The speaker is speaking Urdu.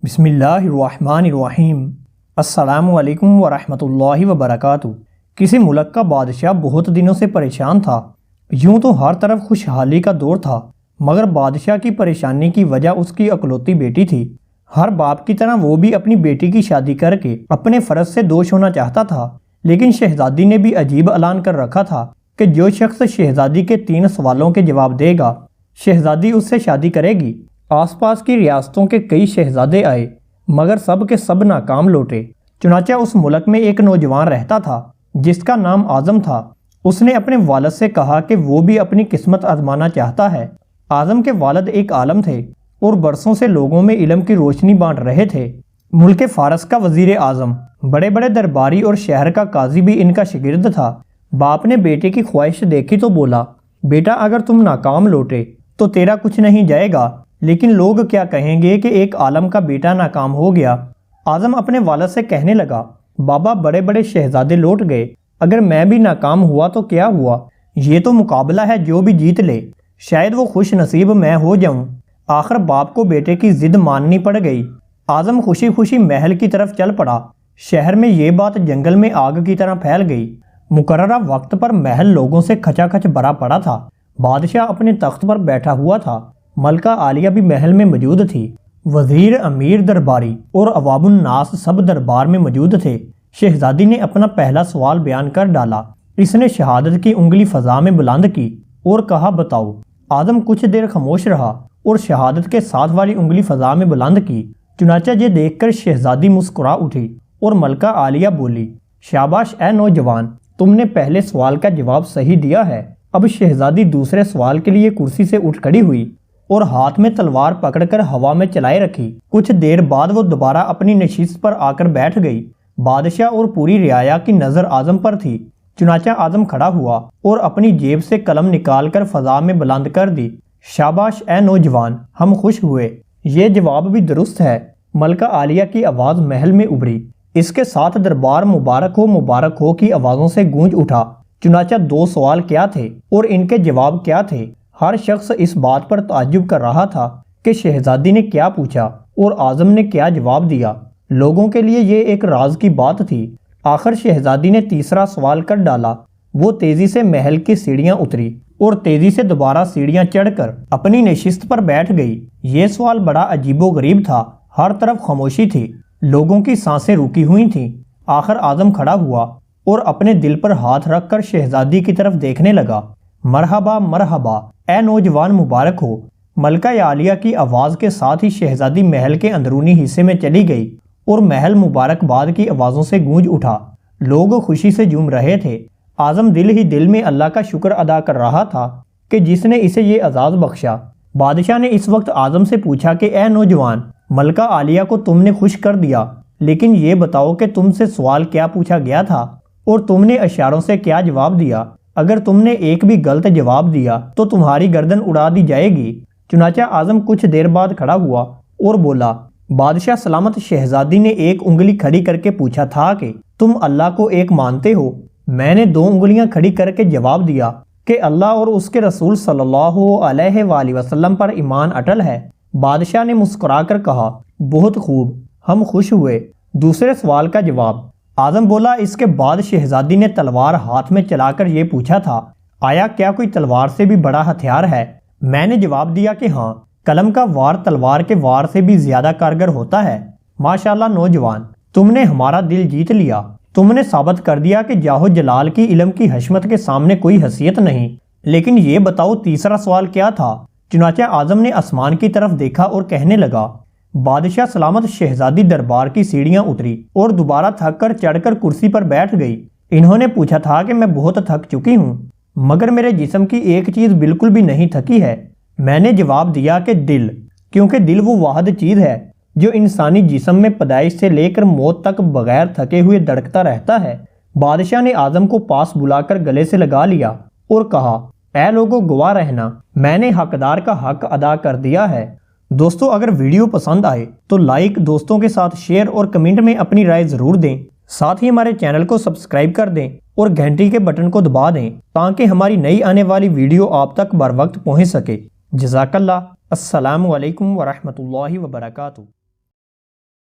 بسم اللہ الرحمن الرحیم۔ السلام علیکم ورحمۃ اللہ وبرکاتہ۔ کسی ملک کا بادشاہ بہت دنوں سے پریشان تھا۔ یوں تو ہر طرف خوشحالی کا دور تھا، مگر بادشاہ کی پریشانی کی وجہ اس کی اکلوتی بیٹی تھی۔ ہر باپ کی طرح وہ بھی اپنی بیٹی کی شادی کر کے اپنے فرض سے دوش ہونا چاہتا تھا، لیکن شہزادی نے بھی عجیب اعلان کر رکھا تھا کہ جو شخص شہزادی کے 3 سوالوں کے جواب دے گا، شہزادی اس سے شادی کرے گی۔ آس پاس کی ریاستوں کے کئی شہزادے آئے، مگر سب کے سب ناکام لوٹے۔ چنانچہ اس ملک میں ایک نوجوان رہتا تھا جس کا نام اعظم تھا۔ اس نے اپنے والد سے کہا کہ وہ بھی اپنی قسمت آزمانا چاہتا ہے۔ اعظم کے والد ایک عالم تھے اور برسوں سے لوگوں میں علم کی روشنی بانٹ رہے تھے۔ ملک فارس کا وزیر اعظم، بڑے بڑے درباری اور شہر کا قاضی بھی ان کا شاگرد تھا۔ باپ نے بیٹے کی خواہش دیکھی تو بولا، بیٹا اگر تم ناکام لوٹے تو تیرا کچھ نہیں جائے گا، لیکن لوگ کیا کہیں گے کہ ایک عالم کا بیٹا ناکام ہو گیا۔ اعظم اپنے والد سے کہنے لگا، بابا بڑے بڑے شہزادے لوٹ گئے، اگر میں بھی ناکام ہوا تو کیا ہوا؟ یہ تو مقابلہ ہے، جو بھی جیت لے، شاید وہ خوش نصیب میں ہو جاؤں۔ آخر باپ کو بیٹے کی ضد ماننی پڑ گئی۔ اعظم خوشی خوشی محل کی طرف چل پڑا۔ شہر میں یہ بات جنگل میں آگ کی طرح پھیل گئی۔ مقررہ وقت پر محل لوگوں سے کھچا کھچ بھرا پڑا تھا۔ بادشاہ اپنے تخت پر بیٹھا ہوا تھا، ملکہ عالیہ بھی محل میں موجود تھی۔ وزیر، امیر، درباری اور عوام الناس سب دربار میں موجود تھے۔ شہزادی نے اپنا پہلا سوال بیان کر ڈالا۔ اس نے شہادت کی انگلی فضا میں بلند کی اور کہا، بتاؤ۔ اعظم کچھ دیر خاموش رہا اور شہادت کے ساتھ والی انگلی فضا میں بلند کی۔ چنانچہ یہ دیکھ کر شہزادی مسکرا اٹھی اور ملکہ عالیہ بولی، شاباش اے نوجوان، تم نے پہلے سوال کا جواب صحیح دیا ہے۔ اب شہزادی دوسرے سوال کے لیے کرسی سے اٹھ کھڑی ہوئی اور ہاتھ میں تلوار پکڑ کر ہوا میں چلائے رکھی۔ کچھ دیر بعد وہ دوبارہ اپنی نشست پر آ کر بیٹھ گئی۔ بادشاہ اور پوری رعایا کی نظر اعظم پر تھی۔ چنانچہ اعظم کھڑا ہوا اور اپنی جیب سے قلم نکال کر فضا میں بلند کر دی، شاباش اے نوجوان، ہم خوش ہوئے، یہ جواب بھی درست ہے۔ ملکہ عالیہ کی آواز محل میں ابھری۔ اس کے ساتھ دربار مبارک ہو کی آوازوں سے گونج اٹھا۔ چنانچہ 2 سوال کیا تھے اور ان کے جواب کیا تھے؟ ہر شخص اس بات پر تعجب کر رہا تھا کہ شہزادی نے کیا پوچھا اور اعظم نے کیا جواب دیا۔ لوگوں کے لیے یہ ایک راز کی بات تھی۔ آخر شہزادی نے تیسرا سوال کر ڈالا۔ وہ تیزی سے محل کی سیڑھیاں اتری اور تیزی سے دوبارہ سیڑھیاں چڑھ کر اپنی نشست پر بیٹھ گئی۔ یہ سوال بڑا عجیب و غریب تھا۔ ہر طرف خاموشی تھی، لوگوں کی سانسیں رکی ہوئی تھیں۔ آخر اعظم کھڑا ہوا اور اپنے دل پر ہاتھ رکھ کر شہزادی کی طرف دیکھنے لگا۔ مرحبا مرحبا اے نوجوان، مبارک ہو۔ ملکہ عالیہ کی آواز کے ساتھ ہی شہزادی محل کے اندرونی حصے میں چلی گئی اور محل مبارکباد کی آوازوں سے گونج اٹھا۔ لوگ خوشی سے جھوم رہے تھے۔ اعظم دل ہی دل میں اللہ کا شکر ادا کر رہا تھا کہ جس نے اسے یہ اعزاز بخشا۔ بادشاہ نے اس وقت اعظم سے پوچھا کہ اے نوجوان، ملکہ عالیہ کو تم نے خوش کر دیا، لیکن یہ بتاؤ کہ تم سے سوال کیا پوچھا گیا تھا اور تم نے اشاروں سے کیا جواب دیا؟ اگر تم نے ایک بھی غلط جواب دیا تو تمہاری گردن اڑا دی جائے گی۔ چنانچہ اعظم کچھ دیر بعد کھڑا ہوا اور بولا، بادشاہ سلامت، شہزادی نے ایک انگلی کھڑی کر کے پوچھا تھا کہ تم اللہ کو ایک مانتے ہو؟ میں نے 2 انگلیاں کھڑی کر کے جواب دیا کہ اللہ اور اس کے رسول صلی اللہ علیہ وآلہ وسلم پر ایمان اٹل ہے۔ بادشاہ نے مسکرا کر کہا، بہت خوب، ہم خوش ہوئے۔ دوسرے سوال کا جواب؟ اعظم بولا، اس کے بعد شہزادی نے تلوار ہاتھ میں چلا کر یہ پوچھا تھا، آیا کیا کوئی تلوار سے بھی بڑا ہتھیار ہے؟ میں نے جواب دیا کہ ہاں، قلم کا وار تلوار کے وار سے بھی زیادہ کارگر ہوتا ہے۔ ماشاءاللہ نوجوان، تم نے ہمارا دل جیت لیا۔ تم نے ثابت کر دیا کہ جاہ و جلال کی علم کی حشمت کے سامنے کوئی حیثیت نہیں۔ لیکن یہ بتاؤ تیسرا سوال کیا تھا؟ چنانچہ اعظم نے آسمان کی طرف دیکھا اور کہنے لگا، بادشاہ سلامت، شہزادی دربار کی سیڑھیاں اتری اور دوبارہ تھک کر چڑھ کر کرسی پر بیٹھ گئی۔ انہوں نے پوچھا تھا کہ میں بہت تھک چکی ہوں، مگر میرے جسم کی ایک چیز بالکل بھی نہیں تھکی ہے۔ میں نے جواب دیا کہ دل، کیونکہ دل وہ واحد چیز ہے جو انسانی جسم میں پیدائش سے لے کر موت تک بغیر تھکے ہوئے دھڑکتا رہتا ہے۔ بادشاہ نے اعظم کو پاس بلا کر گلے سے لگا لیا اور کہا، اے لوگوں، گواہ رہنا، میں نے حقدار کا حق ادا کر دیا ہے۔ دوستو، اگر ویڈیو پسند آئے تو لائک، دوستوں کے ساتھ شیئر اور کمنٹ میں اپنی رائے ضرور دیں۔ ساتھ ہی ہمارے چینل کو سبسکرائب کر دیں اور گھنٹی کے بٹن کو دبا دیں تاکہ ہماری نئی آنے والی ویڈیو آپ تک بر وقت پہنچ سکے۔ جزاک اللہ۔ السلام علیکم ورحمۃ اللہ وبرکاتہ۔